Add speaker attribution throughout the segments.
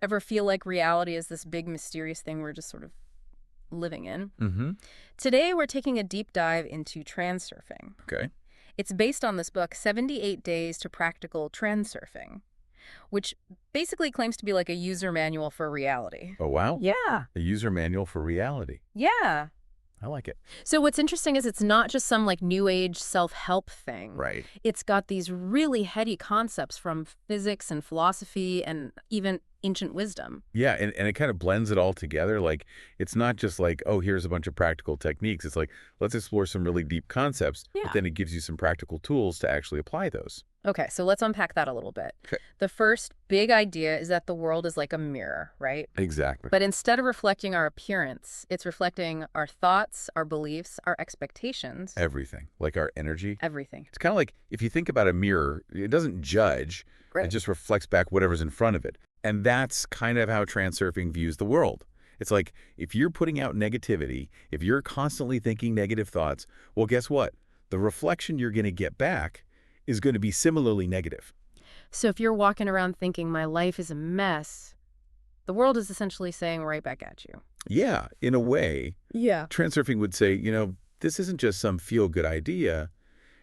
Speaker 1: Ever feel like reality is this big mysterious thing we're just sort of living in?
Speaker 2: Mm-hmm.
Speaker 1: Today, we're taking a deep dive into transurfing.
Speaker 2: Okay.
Speaker 1: It's based on this book, 78 Days to Practical Transurfing, which basically claims to be like a user manual for reality.
Speaker 2: Oh, wow.
Speaker 1: Yeah.
Speaker 2: A user manual for reality.
Speaker 1: Yeah.
Speaker 2: I like it.
Speaker 1: So what's interesting is it's not just some like new age self-help thing.
Speaker 2: Right.
Speaker 1: It's got these really heady concepts from physics and philosophy and even ancient wisdom.
Speaker 2: Yeah, and it kind of blends it all together. Like, it's not just like, oh, here's a bunch of practical techniques. It's like, let's explore some really deep concepts,
Speaker 1: Yeah.
Speaker 2: but then it gives you some practical tools to actually apply those.
Speaker 1: Okay, so let's unpack that a little bit.
Speaker 2: Okay.
Speaker 1: The first big idea is that the world is like a mirror, right?
Speaker 2: Exactly.
Speaker 1: But instead of reflecting our appearance, it's reflecting our thoughts, our beliefs, our expectations.
Speaker 2: Everything. Like our energy.
Speaker 1: Everything.
Speaker 2: It's kind of like if you think about a mirror, it doesn't judge.
Speaker 1: Right.
Speaker 2: It just reflects back whatever's in front of it. And that's kind of how transurfing views the world. It's like if you're putting out negativity, if you're constantly thinking negative thoughts, well, guess what? The reflection you're going to get back is going to be similarly negative.
Speaker 1: So if you're walking around thinking my life is a mess, the world is essentially saying right back at you.
Speaker 2: Yeah, in a way,
Speaker 1: Yeah.
Speaker 2: transurfing would say, this isn't just some feel-good idea.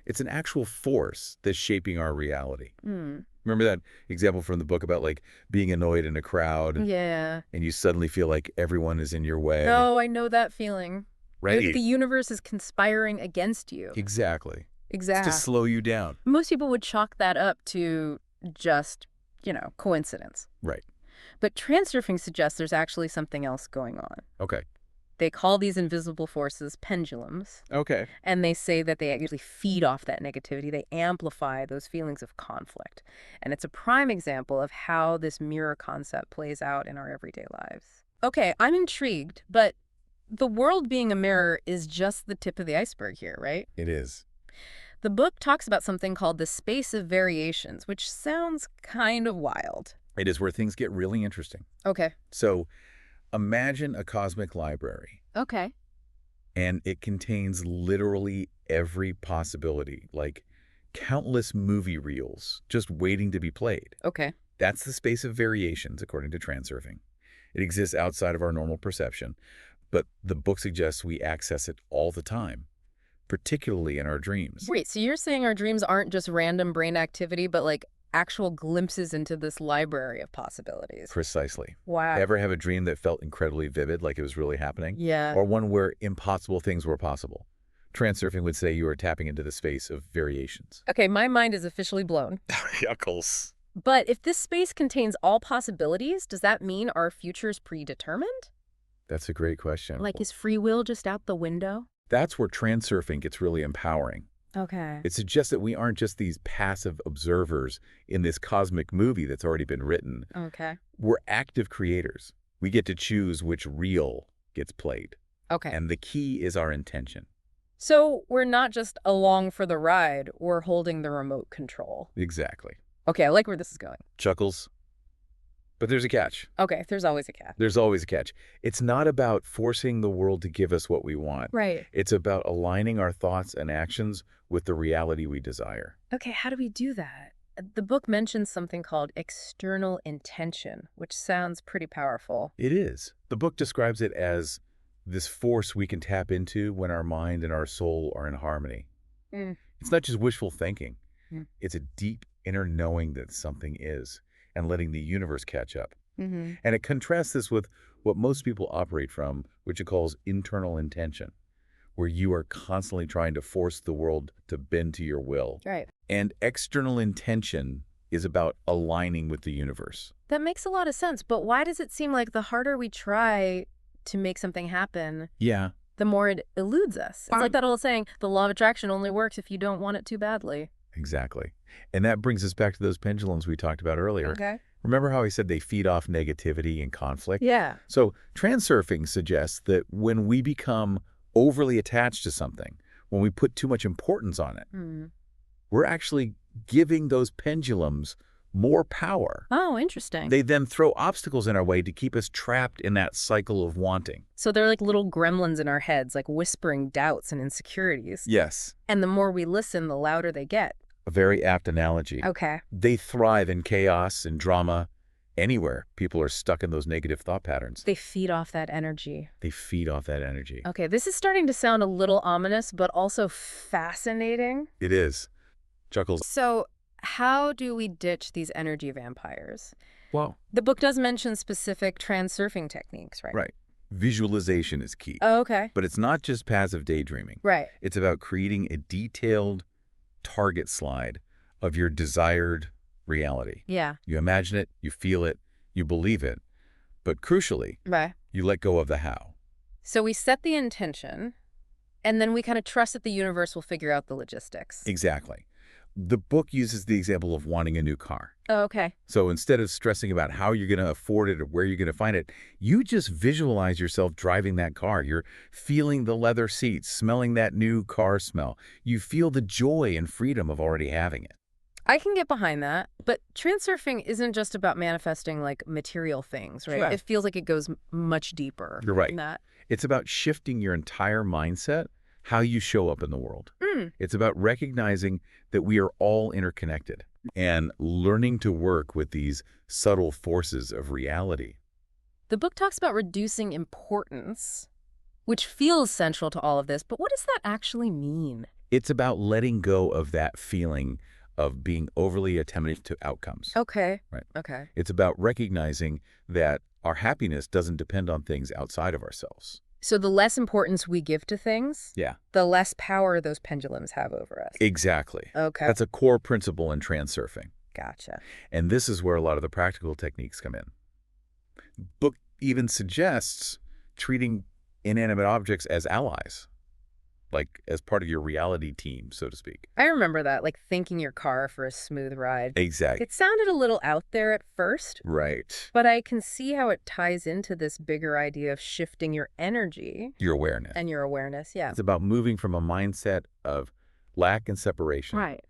Speaker 2: It's an actual force that's shaping our reality. Remember that example from the book about like being annoyed in a crowd
Speaker 1: Yeah.
Speaker 2: and you suddenly feel like everyone is in your way?
Speaker 1: Oh, I know that feeling.
Speaker 2: Right.
Speaker 1: Like the universe is conspiring against you.
Speaker 2: Exactly.
Speaker 1: Exactly.
Speaker 2: It's to slow you down.
Speaker 1: Most people would chalk that up to just, coincidence.
Speaker 2: Right.
Speaker 1: But transurfing suggests there's actually something else going on.
Speaker 2: Okay.
Speaker 1: They call these invisible forces pendulums,
Speaker 2: Okay.
Speaker 1: and they say that they actually feed off that negativity. They amplify those feelings of conflict. And it's a prime example of how this mirror concept plays out in our everyday lives. Okay, I'm intrigued, but the world being a mirror is just the tip of the iceberg here, right?
Speaker 2: It is.
Speaker 1: The book talks about something called the space of variations, which sounds kind of wild.
Speaker 2: It is where things get really interesting.
Speaker 1: Okay.
Speaker 2: So imagine a cosmic library,
Speaker 1: Okay.
Speaker 2: and it contains literally every possibility, like countless movie reels just waiting to be played.
Speaker 1: Okay.
Speaker 2: That's the space of variations, according to transurfing. It exists outside of our normal perception, but the book suggests we access it all the time, particularly in our dreams.
Speaker 1: Wait, so you're saying our dreams aren't just random brain activity, but like actual glimpses into this library of possibilities?
Speaker 2: Precisely.
Speaker 1: Wow.
Speaker 2: Ever have a dream that felt incredibly vivid, like it was really happening?
Speaker 1: Yeah.
Speaker 2: Or one where impossible things were possible? Transurfing would say you are tapping into the space of variations.
Speaker 1: Okay, my mind is officially blown.
Speaker 2: Yuckles.
Speaker 1: But if this space contains all possibilities, does that mean our future is predetermined?
Speaker 2: That's a great question.
Speaker 1: Like, is free will just out the window?
Speaker 2: That's where transurfing gets really empowering.
Speaker 1: Okay.
Speaker 2: It suggests that we aren't just these passive observers in this cosmic movie that's already been written.
Speaker 1: Okay.
Speaker 2: We're active creators. We get to choose which reel gets played.
Speaker 1: Okay.
Speaker 2: And the key is our intention.
Speaker 1: So we're not just along for the ride, we're holding the remote control.
Speaker 2: Exactly.
Speaker 1: Okay, I like where this is going.
Speaker 2: Chuckles. But there's a catch.
Speaker 1: Okay, there's always a catch.
Speaker 2: There's always a catch. It's not about forcing the world to give us what we want.
Speaker 1: Right.
Speaker 2: It's about aligning our thoughts and actions with the reality we desire.
Speaker 1: Okay, how do we do that? The book mentions something called external intention, which sounds pretty powerful.
Speaker 2: It is. The book describes it as this force we can tap into when our mind and our soul are in harmony. It's not just wishful thinking. It's a deep inner knowing that something is, and letting the universe catch up. And it contrasts this with what most people operate from, which it calls internal intention, where you are constantly trying to force the world to bend to your will.
Speaker 1: Right.
Speaker 2: And external intention is about aligning with the universe.
Speaker 1: That makes a lot of sense, but why does it seem like the harder we try to make something happen,
Speaker 2: Yeah.
Speaker 1: the more it eludes us? It's like that old saying, the law of attraction only works if you don't want it too badly.
Speaker 2: Exactly. And that brings us back to those pendulums we talked about earlier.
Speaker 1: Okay.
Speaker 2: Remember how I said they feed off negativity and conflict?
Speaker 1: Yeah.
Speaker 2: So transurfing suggests that when we become overly attached to something, when we put too much importance on it, we're actually giving those pendulums more power.
Speaker 1: Oh, interesting.
Speaker 2: They then throw obstacles in our way to keep us trapped in that cycle of wanting.
Speaker 1: So they're like little gremlins in our heads, like whispering doubts and insecurities.
Speaker 2: Yes.
Speaker 1: And the more we listen, the louder they get.
Speaker 2: A very apt analogy.
Speaker 1: Okay.
Speaker 2: They thrive in chaos and drama, Anywhere people are stuck in those negative thought patterns,
Speaker 1: They feed off that energy.
Speaker 2: they feed off that energy.
Speaker 1: Okay, this is starting to sound a little ominous, but also fascinating.
Speaker 2: It is. Chuckles.
Speaker 1: So, how do we ditch these energy vampires?
Speaker 2: Well,
Speaker 1: The book does mention specific transurfing techniques, right?
Speaker 2: right. Visualization is key.
Speaker 1: Oh, okay.
Speaker 2: But it's not just passive daydreaming.
Speaker 1: Right.
Speaker 2: It's about creating a detailed target slide of your desired reality.
Speaker 1: Yeah.
Speaker 2: You imagine it, you feel it, you believe it, but crucially,
Speaker 1: Right.
Speaker 2: you let go of the how.
Speaker 1: So we set the intention, and then we kind of trust that the universe will figure out the logistics.
Speaker 2: Exactly. The book uses the example of wanting a new car.
Speaker 1: Oh, okay.
Speaker 2: So instead of stressing about how you're going to afford it or where you're going to find it, you just visualize yourself driving that car. You're feeling the leather seats, smelling that new car smell. You feel the joy and freedom of already having it.
Speaker 1: I can get behind that, but transurfing isn't just about manifesting like material things, right?
Speaker 2: Right.
Speaker 1: It feels like it goes much deeper
Speaker 2: You're right.
Speaker 1: than that.
Speaker 2: It's about shifting your entire mindset, how you show up in the world. It's about recognizing that we are all interconnected and learning to work with these subtle forces of reality.
Speaker 1: The book talks about reducing importance, which feels central to all of this, but what does that actually mean?
Speaker 2: It's about letting go of that feeling of being overly attentive to outcomes.
Speaker 1: Okay.
Speaker 2: Right.
Speaker 1: Okay.
Speaker 2: It's about recognizing that our happiness doesn't depend on things outside of ourselves.
Speaker 1: So the less importance we give to things,
Speaker 2: Yeah,
Speaker 1: the less power those pendulums have over us.
Speaker 2: exactly.
Speaker 1: Okay.
Speaker 2: That's a core principle in transurfing.
Speaker 1: Gotcha.
Speaker 2: And this is where a lot of the practical techniques come in. Book even suggests treating inanimate objects as allies, like as part of your reality team, so to speak.
Speaker 1: I remember that, like thanking your car for a smooth ride.
Speaker 2: Exactly.
Speaker 1: It sounded a little out there at first,
Speaker 2: Right.
Speaker 1: but I can see how it ties into this bigger idea of shifting your energy
Speaker 2: Your awareness.
Speaker 1: and your awareness. Yeah.
Speaker 2: It's about moving from a mindset of lack and separation
Speaker 1: Right.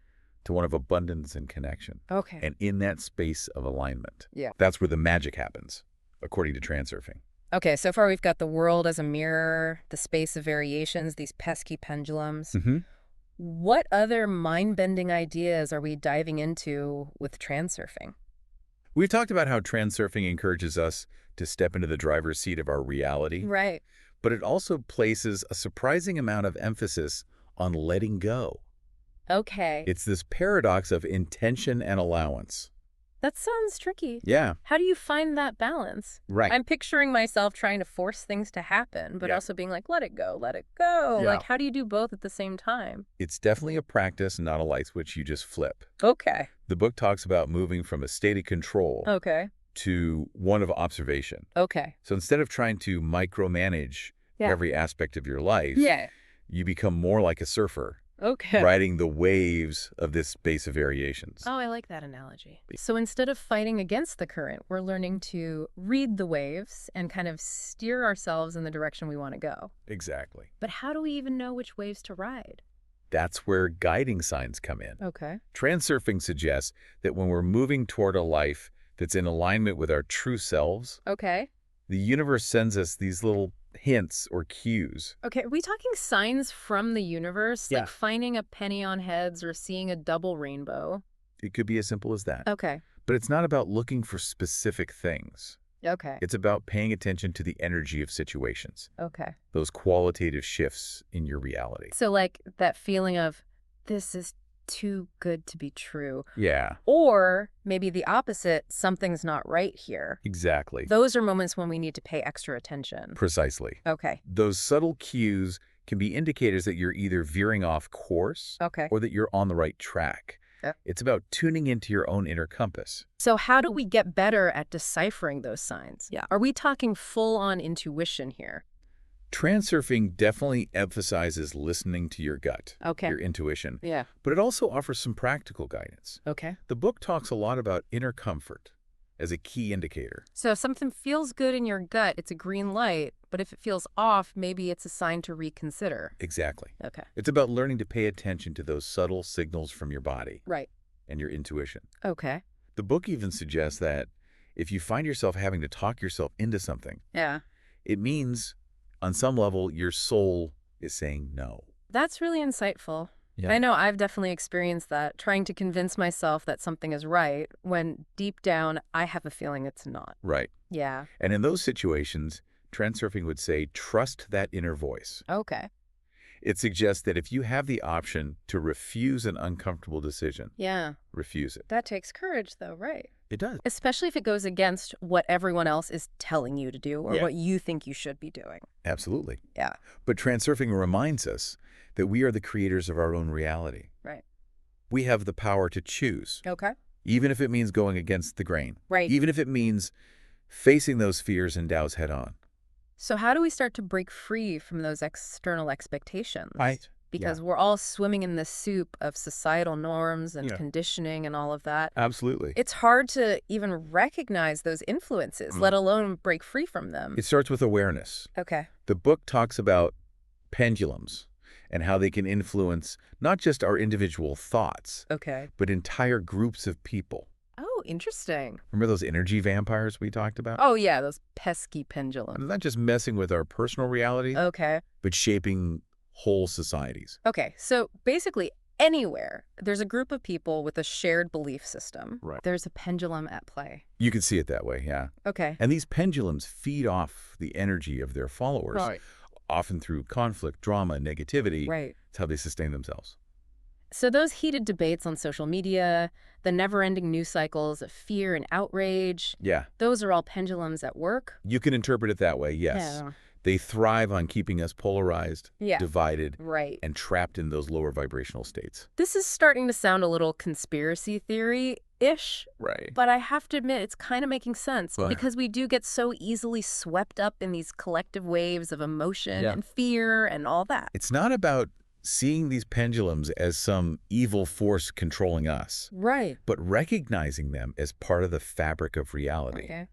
Speaker 2: to one of abundance and connection.
Speaker 1: Okay.
Speaker 2: And in that space of alignment,
Speaker 1: Yeah.
Speaker 2: that's where the magic happens, according to transurfing.
Speaker 1: Okay, so far we've got the world as a mirror, the space of variations, these pesky pendulums.
Speaker 2: Mm-hmm.
Speaker 1: What other mind-bending ideas are we diving into with transurfing?
Speaker 2: We've talked about how transurfing encourages us to step into the driver's seat of our reality,
Speaker 1: Right.
Speaker 2: but it also places a surprising amount of emphasis on letting go.
Speaker 1: Okay.
Speaker 2: It's this paradox of intention and allowance.
Speaker 1: That sounds tricky.
Speaker 2: Yeah,
Speaker 1: How do you find that balance?
Speaker 2: right.
Speaker 1: I'm picturing myself trying to force things to happen, but
Speaker 2: Yeah.
Speaker 1: also being like, let it go, let it go.
Speaker 2: Yeah.
Speaker 1: Like, how do you do both at the same time?
Speaker 2: It's definitely a practice, not a light switch you just flip.
Speaker 1: Okay.
Speaker 2: The book talks about moving from a state of control
Speaker 1: Okay.
Speaker 2: to one of observation.
Speaker 1: Okay.
Speaker 2: So instead of trying to micromanage
Speaker 1: Yeah.
Speaker 2: every aspect of your life,
Speaker 1: Yeah.
Speaker 2: you become more like a surfer,
Speaker 1: Okay.
Speaker 2: riding the waves of this space of variations.
Speaker 1: Oh, I like that analogy. So instead of fighting against the current, we're learning to read the waves and kind of steer ourselves in the direction we want to go.
Speaker 2: Exactly.
Speaker 1: But how do we even know which waves to ride?
Speaker 2: That's where guiding signs come in.
Speaker 1: Okay.
Speaker 2: Transurfing suggests that when we're moving toward a life that's in alignment with our true selves,
Speaker 1: Okay.
Speaker 2: the universe sends us these little hints or cues.
Speaker 1: Okay, are we talking signs from the universe?
Speaker 2: Yeah.
Speaker 1: Like finding a penny on heads or seeing a double rainbow?
Speaker 2: It could be as simple as that.
Speaker 1: Okay.
Speaker 2: But it's not about looking for specific things.
Speaker 1: Okay.
Speaker 2: It's about paying attention to the energy of situations,
Speaker 1: Okay.
Speaker 2: those qualitative shifts in your reality.
Speaker 1: So like that feeling of this is too good to be true.
Speaker 2: Yeah,
Speaker 1: Or maybe the opposite, something's not right here.
Speaker 2: exactly.
Speaker 1: Those are moments when we need to pay extra attention.
Speaker 2: Precisely.
Speaker 1: Okay.
Speaker 2: Those subtle cues can be indicators that you're either veering off course
Speaker 1: Okay.
Speaker 2: or that you're on the right track.
Speaker 1: Yeah.
Speaker 2: It's about tuning into your own inner compass.
Speaker 1: So how do we get better at deciphering those signs? Yeah. Are we talking full-on intuition here?
Speaker 2: Transurfing definitely emphasizes listening to your gut,
Speaker 1: Okay.
Speaker 2: your intuition,
Speaker 1: Yeah.
Speaker 2: but it also offers some practical guidance.
Speaker 1: Okay.
Speaker 2: The book talks a lot about inner comfort as a key indicator.
Speaker 1: So if something feels good in your gut, it's a green light, but if it feels off, maybe it's a sign to reconsider.
Speaker 2: Exactly.
Speaker 1: Okay.
Speaker 2: It's about learning to pay attention to those subtle signals from your body
Speaker 1: Right.
Speaker 2: and your intuition.
Speaker 1: Okay.
Speaker 2: The book even suggests that if you find yourself having to talk yourself into something,
Speaker 1: Yeah.
Speaker 2: it means on some level your soul is saying no.
Speaker 1: That's really insightful.
Speaker 2: Yeah.
Speaker 1: I know I've definitely experienced that, trying to convince myself that something is right when deep down I have a feeling it's not.
Speaker 2: Right.
Speaker 1: Yeah.
Speaker 2: And in those situations, Transurfing would say, trust that inner voice.
Speaker 1: Okay.
Speaker 2: It suggests that if you have the option to refuse an uncomfortable decision,
Speaker 1: Yeah.
Speaker 2: refuse it.
Speaker 1: That takes courage, though, right?
Speaker 2: It does.
Speaker 1: Especially if it goes against what everyone else is telling you to do or
Speaker 2: Yeah.
Speaker 1: what you think you should be doing.
Speaker 2: Absolutely.
Speaker 1: Yeah.
Speaker 2: But Transurfing reminds us that we are the creators of our own reality.
Speaker 1: Right.
Speaker 2: We have the power to choose,
Speaker 1: Okay.
Speaker 2: even if it means going against the grain,
Speaker 1: Right.
Speaker 2: even if it means facing those fears and doubts head on.
Speaker 1: So how do we start to break free from those external expectations?
Speaker 2: Right.
Speaker 1: Because we're all swimming in this soup of societal norms and
Speaker 2: Yeah.
Speaker 1: conditioning and all of that.
Speaker 2: Absolutely.
Speaker 1: It's hard to even recognize those influences, let alone break free from them.
Speaker 2: It starts with awareness.
Speaker 1: Okay.
Speaker 2: The book talks about pendulums and how they can influence not just our individual thoughts,
Speaker 1: Okay.
Speaker 2: but entire groups of people.
Speaker 1: Oh, interesting.
Speaker 2: Remember those energy vampires we talked about?
Speaker 1: Oh, yeah, those pesky pendulums.
Speaker 2: Not just messing with our personal reality,
Speaker 1: Okay.
Speaker 2: but shaping whole societies.
Speaker 1: Okay, so basically anywhere there's a group of people with a shared belief system,
Speaker 2: Right.
Speaker 1: there's a pendulum at play.
Speaker 2: You could see it that way, yeah.
Speaker 1: Okay.
Speaker 2: And these pendulums feed off the energy of their followers, often through conflict, drama, negativity.
Speaker 1: Right.
Speaker 2: It's how they sustain themselves.
Speaker 1: So those heated debates on social media, the never-ending news cycles of fear and outrage,
Speaker 2: Yeah.
Speaker 1: those are all pendulums at work?
Speaker 2: You can interpret it that way, yes.
Speaker 1: Yeah.
Speaker 2: They thrive on keeping us polarized,
Speaker 1: Yeah.
Speaker 2: divided,
Speaker 1: Right.
Speaker 2: and trapped in those lower vibrational states.
Speaker 1: This is starting to sound a little conspiracy theory-ish,
Speaker 2: Right.
Speaker 1: but I have to admit it's kind of making sense
Speaker 2: Well,
Speaker 1: because we do get so easily swept up in these collective waves of emotion
Speaker 2: Yeah.
Speaker 1: and fear and all that.
Speaker 2: It's not about seeing these pendulums as some evil force controlling us,
Speaker 1: Right.
Speaker 2: but recognizing them as part of the fabric of reality.
Speaker 1: Okay.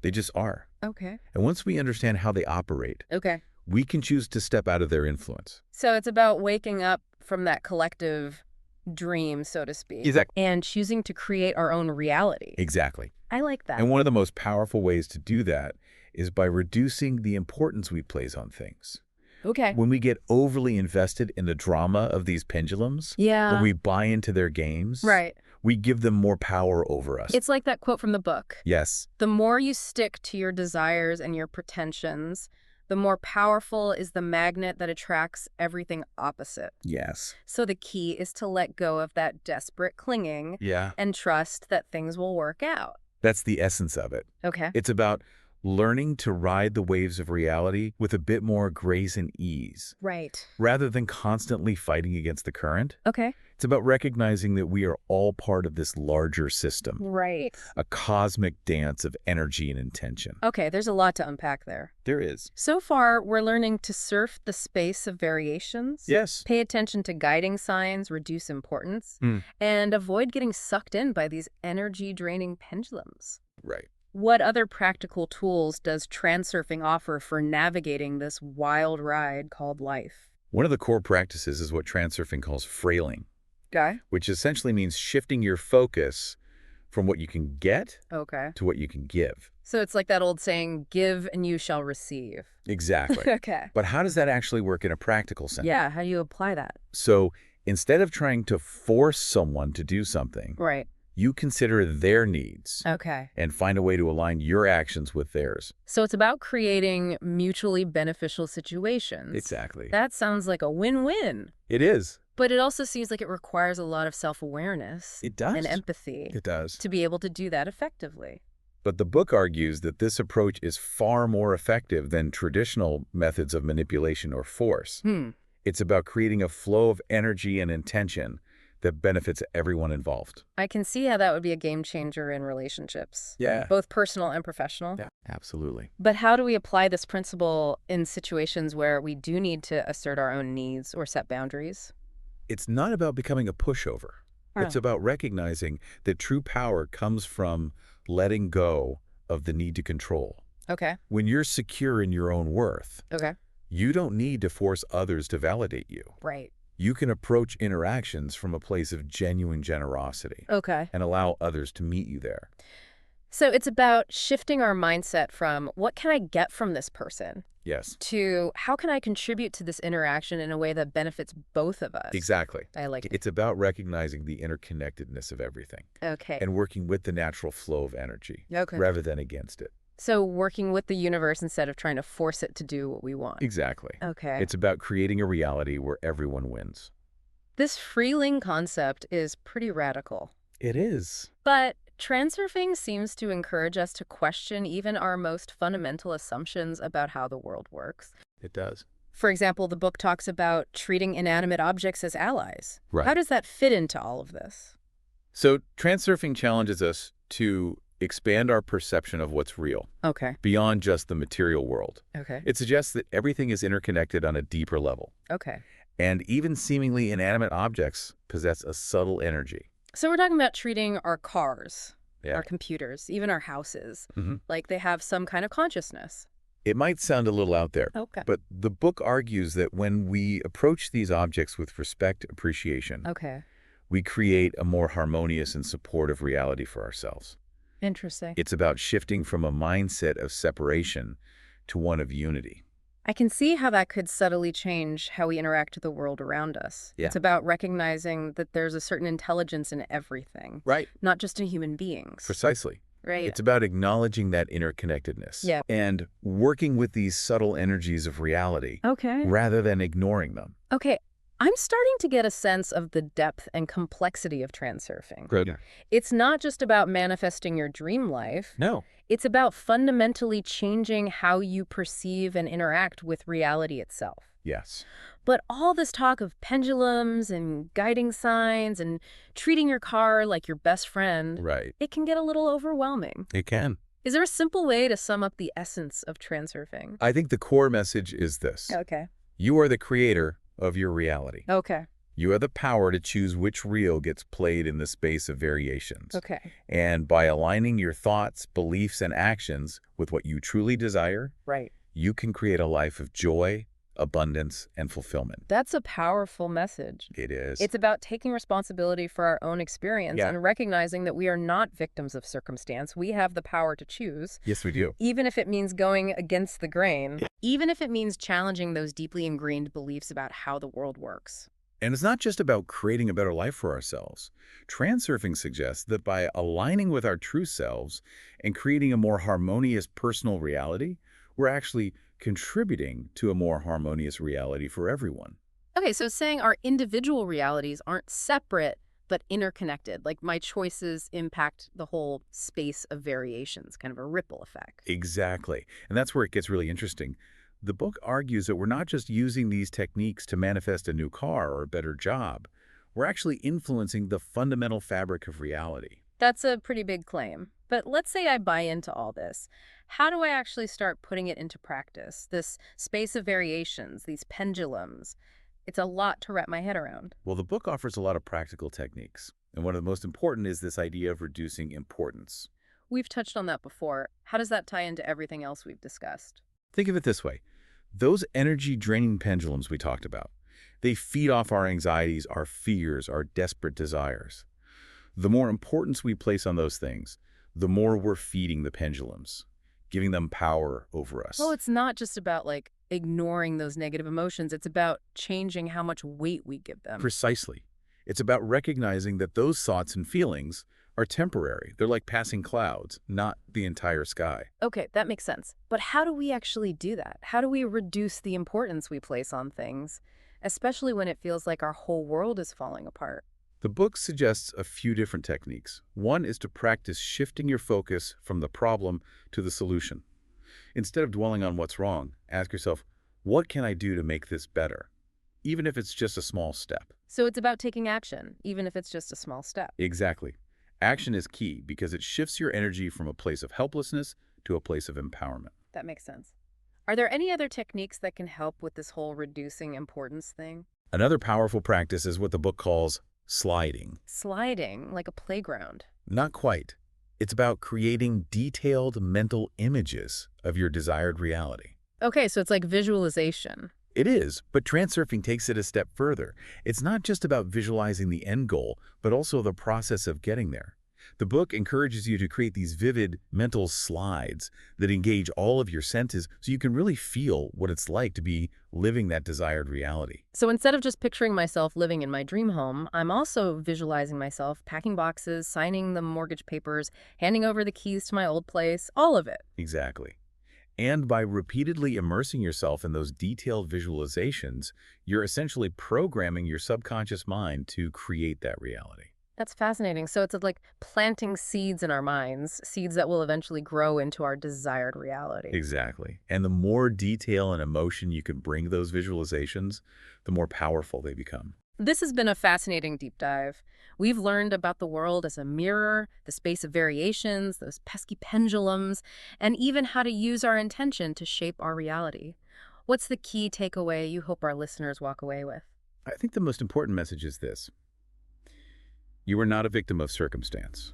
Speaker 2: They just are.
Speaker 1: Okay.
Speaker 2: And once we understand how they operate,
Speaker 1: Okay.
Speaker 2: we can choose to step out of their influence.
Speaker 1: So it's about waking up from that collective dream, so to speak.
Speaker 2: Exactly.
Speaker 1: And choosing to create our own reality.
Speaker 2: Exactly.
Speaker 1: I like that.
Speaker 2: And one of the most powerful ways to do that is by reducing the importance we place on things.
Speaker 1: Okay.
Speaker 2: When we get overly invested in the drama of these pendulums,
Speaker 1: Yeah.
Speaker 2: when we buy into their games,
Speaker 1: Right.
Speaker 2: we give them more power over us.
Speaker 1: It's like that quote from the book.
Speaker 2: Yes.
Speaker 1: The more you stick to your desires and your pretensions, the more powerful is the magnet that attracts everything opposite.
Speaker 2: Yes.
Speaker 1: So the key is to let go of that desperate clinging
Speaker 2: Yeah.
Speaker 1: and trust that things will work out.
Speaker 2: That's the essence of it.
Speaker 1: Okay.
Speaker 2: It's about learning to ride the waves of reality with a bit more grace and ease.
Speaker 1: Right.
Speaker 2: Rather than constantly fighting against the current,
Speaker 1: Okay.
Speaker 2: it's about recognizing that we are all part of this larger system,
Speaker 1: Right.
Speaker 2: a cosmic dance of energy and intention.
Speaker 1: Okay, there's a lot to unpack there.
Speaker 2: There is.
Speaker 1: So far, we're learning to surf the space of variations.
Speaker 2: Yes.
Speaker 1: Pay attention to guiding signs, reduce importance, and avoid getting sucked in by these energy-draining pendulums.
Speaker 2: Right.
Speaker 1: What other practical tools does transurfing offer for navigating this wild ride called life?
Speaker 2: One of the core practices is what Transurfing calls frailing,
Speaker 1: Okay.
Speaker 2: which essentially means shifting your focus from what you can get
Speaker 1: Okay.
Speaker 2: to what you can give.
Speaker 1: So it's like that old saying, give and you shall receive.
Speaker 2: Exactly.
Speaker 1: Okay.
Speaker 2: But how does that actually work in a practical sense?
Speaker 1: Yeah, how do you apply that?
Speaker 2: So instead of trying to force someone to do something,
Speaker 1: Right.
Speaker 2: you consider their needs
Speaker 1: Okay.
Speaker 2: and find a way to align your actions with theirs.
Speaker 1: So it's about creating mutually beneficial situations.
Speaker 2: Exactly.
Speaker 1: That sounds like a win-win.
Speaker 2: It is.
Speaker 1: But it also seems like it requires a lot of self-awareness
Speaker 2: It does.
Speaker 1: and empathy
Speaker 2: It does.
Speaker 1: to be able to do that effectively.
Speaker 2: But the book argues that this approach is far more effective than traditional methods of manipulation or force. It's about creating a flow of energy and intention that benefits everyone involved.
Speaker 1: I can see how that would be a game changer in relationships.
Speaker 2: Yeah.
Speaker 1: Both personal and professional.
Speaker 2: Yeah, absolutely.
Speaker 1: But how do we apply this principle in situations where we do need to assert our own needs or set boundaries?
Speaker 2: It's not about becoming a pushover. It's
Speaker 1: Oh.
Speaker 2: about recognizing that true power comes from letting go of the need to control.
Speaker 1: Okay.
Speaker 2: When you're secure in your own worth,
Speaker 1: Okay.
Speaker 2: you don't need to force others to validate you.
Speaker 1: Right.
Speaker 2: You can approach interactions from a place of genuine generosity
Speaker 1: Okay.
Speaker 2: and allow others to meet you there.
Speaker 1: So it's about shifting our mindset from what can I get from this person
Speaker 2: Yes,
Speaker 1: to how can I contribute to this interaction in a way that benefits both of us?
Speaker 2: exactly.
Speaker 1: I like it.
Speaker 2: It's about recognizing the interconnectedness of everything
Speaker 1: Okay.
Speaker 2: and working with the natural flow of energy
Speaker 1: Okay.
Speaker 2: rather than against it.
Speaker 1: So working with the universe instead of trying to force it to do what we want.
Speaker 2: Exactly.
Speaker 1: Okay.
Speaker 2: It's about creating a reality where everyone wins.
Speaker 1: This frailing concept is pretty radical.
Speaker 2: It is.
Speaker 1: But transurfing seems to encourage us to question even our most fundamental assumptions about how the world works.
Speaker 2: It does.
Speaker 1: For example, the book talks about treating inanimate objects as allies.
Speaker 2: Right.
Speaker 1: How does that fit into all of this?
Speaker 2: So transurfing challenges us to expand our perception of what's real
Speaker 1: Okay.
Speaker 2: beyond just the material world.
Speaker 1: Okay.
Speaker 2: It suggests that everything is interconnected on a deeper level,
Speaker 1: Okay.
Speaker 2: and even seemingly inanimate objects possess a subtle energy.
Speaker 1: So we're talking about treating our cars,
Speaker 2: Yeah.
Speaker 1: our computers, even our houses,
Speaker 2: hmm
Speaker 1: like they have some kind of consciousness.
Speaker 2: It might sound a little out there,
Speaker 1: Okay.
Speaker 2: but the book argues that when we approach these objects with respect, appreciation,
Speaker 1: Okay.
Speaker 2: we create a more harmonious and supportive reality for ourselves.
Speaker 1: Interesting.
Speaker 2: It's about shifting from a mindset of separation to one of unity.
Speaker 1: I can see how that could subtly change how we interact with the world around us.
Speaker 2: Yeah.
Speaker 1: It's about recognizing that there's a certain intelligence in everything,
Speaker 2: Right.
Speaker 1: not just in human beings.
Speaker 2: Precisely.
Speaker 1: Right.
Speaker 2: It's about acknowledging that interconnectedness
Speaker 1: Yeah.
Speaker 2: and working with these subtle energies of reality
Speaker 1: Okay.
Speaker 2: rather than ignoring them.
Speaker 1: Okay. I'm starting to get a sense of the depth and complexity of transurfing.
Speaker 2: Good.
Speaker 1: It's not just about manifesting your dream life.
Speaker 2: No.
Speaker 1: It's about fundamentally changing how you perceive and interact with reality itself.
Speaker 2: Yes.
Speaker 1: But all this talk of pendulums and guiding signs and treating your car like your best friend,
Speaker 2: Right.
Speaker 1: it can get a little overwhelming.
Speaker 2: It can.
Speaker 1: Is there a simple way to sum up the essence of transurfing?
Speaker 2: I think the core message is this.
Speaker 1: Okay.
Speaker 2: You are the creator of your reality.
Speaker 1: Okay.
Speaker 2: You have the power to choose which reel gets played in the space of variations.
Speaker 1: Okay.
Speaker 2: And by aligning your thoughts, beliefs, and actions with what you truly desire,
Speaker 1: Right.
Speaker 2: you can create a life of joy, abundance, and fulfillment.
Speaker 1: That's a powerful message.
Speaker 2: It is.
Speaker 1: It's about taking responsibility for our own experience
Speaker 2: Yeah.
Speaker 1: and recognizing that we are not victims of circumstance. We have the power to choose,
Speaker 2: Yes, we do.
Speaker 1: even if it means going against the grain, even if it means challenging those deeply ingrained beliefs about how the world works.
Speaker 2: And it's not just about creating a better life for ourselves. Transurfing suggests that by aligning with our true selves and creating a more harmonious personal reality, we're actually contributing to a more harmonious reality for everyone.
Speaker 1: Okay, so saying our individual realities aren't separate, but interconnected, like my choices impact the whole space of variations, kind of a ripple effect.
Speaker 2: Exactly. And that's where it gets really interesting. The book argues that we're not just using these techniques to manifest a new car or a better job. We're actually influencing the fundamental fabric of reality.
Speaker 1: That's a pretty big claim. But let's say I buy into all this. How do I actually start putting it into practice? This space of variations, these pendulums. It's a lot to wrap my head around.
Speaker 2: Well, the book offers a lot of practical techniques. And one of the most important is this idea of reducing importance.
Speaker 1: We've touched on that before. How does that tie into everything else we've discussed?
Speaker 2: Think of it this way. Those energy-draining pendulums we talked about, they feed off our anxieties, our fears, our desperate desires. The more importance we place on those things, the more we're feeding the pendulums, giving them power over us.
Speaker 1: Well, it's not just about, like, ignoring those negative emotions. It's about changing how much weight we give them.
Speaker 2: Precisely. It's about recognizing that those thoughts and feelings are temporary. They're like passing clouds, not the entire sky.
Speaker 1: Okay, that makes sense. But how do we actually do that? How do we reduce the importance we place on things, especially when it feels like our whole world is falling apart?
Speaker 2: The book suggests a few different techniques. One is to practice shifting your focus from the problem to the solution. Instead of dwelling on what's wrong, ask yourself, what can I do to make this better? Even if it's just a small step.
Speaker 1: So it's about taking action, even if it's just a small step.
Speaker 2: Exactly. Action is key because it shifts your energy from a place of helplessness to a place of empowerment.
Speaker 1: That makes sense. Are there any other techniques that can help with this whole reducing importance thing?
Speaker 2: Another powerful practice is what the book calls sliding.
Speaker 1: Sliding, like a playground.
Speaker 2: Not quite. It's about creating detailed mental images of your desired reality.
Speaker 1: Okay, so it's like visualization.
Speaker 2: It is, but transurfing takes it a step further. It's not just about visualizing the end goal, but also the process of getting there. The book encourages you to create these vivid mental slides that engage all of your senses so you can really feel what it's like to be living that desired reality.
Speaker 1: So instead of just picturing myself living in my dream home, I'm also visualizing myself packing boxes, signing the mortgage papers, handing over the keys to my old place, all of it.
Speaker 2: Exactly. And by repeatedly immersing yourself in those detailed visualizations, you're essentially programming your subconscious mind to create that reality.
Speaker 1: That's fascinating. So it's like planting seeds in our minds, seeds that will eventually grow into our desired reality.
Speaker 2: Exactly. And the more detail and emotion you can bring those visualizations, the more powerful they become.
Speaker 1: This has been a fascinating deep dive. We've learned about the world as a mirror, the space of variations, those pesky pendulums, and even how to use our intention to shape our reality. What's the key takeaway you hope our listeners walk away with?
Speaker 2: I think the most important message is this. You are not a victim of circumstance.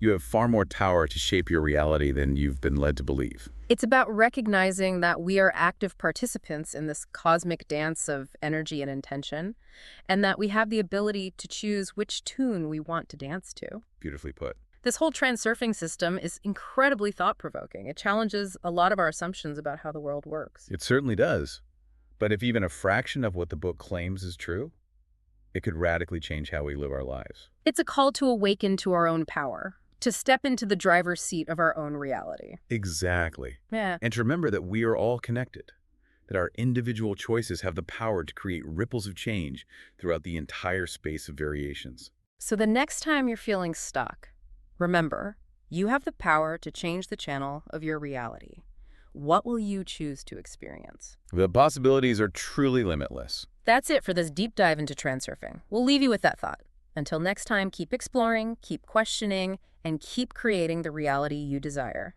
Speaker 2: You have far more power to shape your reality than you've been led to believe.
Speaker 1: It's about recognizing that we are active participants in this cosmic dance of energy and intention, and that we have the ability to choose which tune we want to dance to.
Speaker 2: Beautifully put.
Speaker 1: This whole transurfing system is incredibly thought-provoking. It challenges a lot of our assumptions about how the world works.
Speaker 2: It certainly does. But if even a fraction of what the book claims is true, it could radically change how we live our lives.
Speaker 1: It's a call to awaken to our own power, to step into the driver's seat of our own reality.
Speaker 2: Exactly.
Speaker 1: Yeah.
Speaker 2: And to remember that we are all connected, that our individual choices have the power to create ripples of change throughout the entire space of variations.
Speaker 1: So the next time you're feeling stuck, remember, you have the power to change the channel of your reality. What will you choose to experience?
Speaker 2: The possibilities are truly limitless.
Speaker 1: That's it for this deep dive into transurfing. We'll leave you with that thought. Until next time, keep exploring, keep questioning, and keep creating the reality you desire.